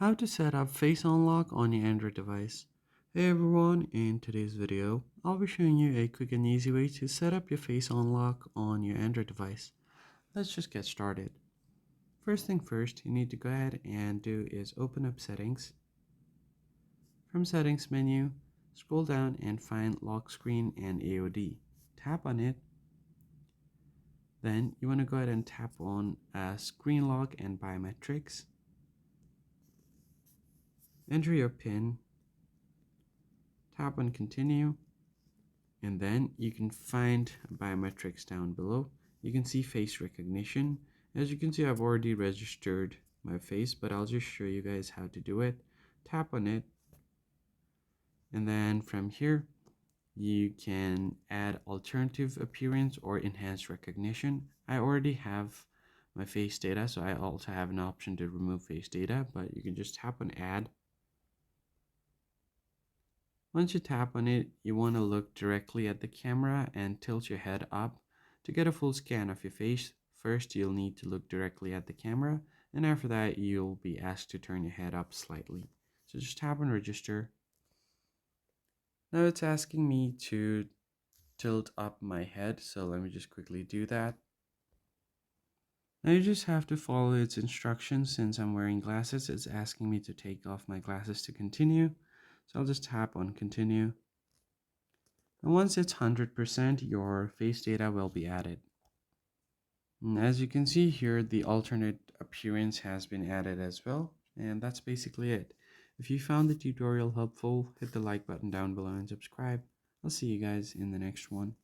How to set up Face Unlock on your Android device. Hey everyone, in today's video, I'll be showing you a quick and easy way to set up your Face Unlock on your Android device. Let's just get started. First thing first, you need to go ahead and do is open up Settings. From Settings menu, scroll down and find Lock Screen and AOD. Tap on it. Then you want to go ahead and tap on Screen Lock and Biometrics. Enter your PIN. Tap on Continue, and then you can find biometrics down below. You can see face recognition. As you can see, I've already registered my face, but I'll just show you guys how to do it. Tap on it, and then from here you can add alternative appearance or enhanced recognition. I already have my face data, so I also have an option to remove face data, but you can just tap on Add. Once you tap on it, you want to look directly at the camera and tilt your head up. To get a full scan of your face, first you'll need to look directly at the camera, and after that you'll be asked to turn your head up slightly. So just tap on Register. Now it's asking me to tilt up my head, so let me just quickly do that. Now you just have to follow its instructions. Since I'm wearing glasses, it's asking me to take off my glasses to continue. So I'll just tap on Continue. And once it's 100%, your face data will be added. And as you can see here, the alternate appearance has been added as well. And that's basically it. If you found the tutorial helpful, hit the like button down below and subscribe. I'll see you guys in the next one.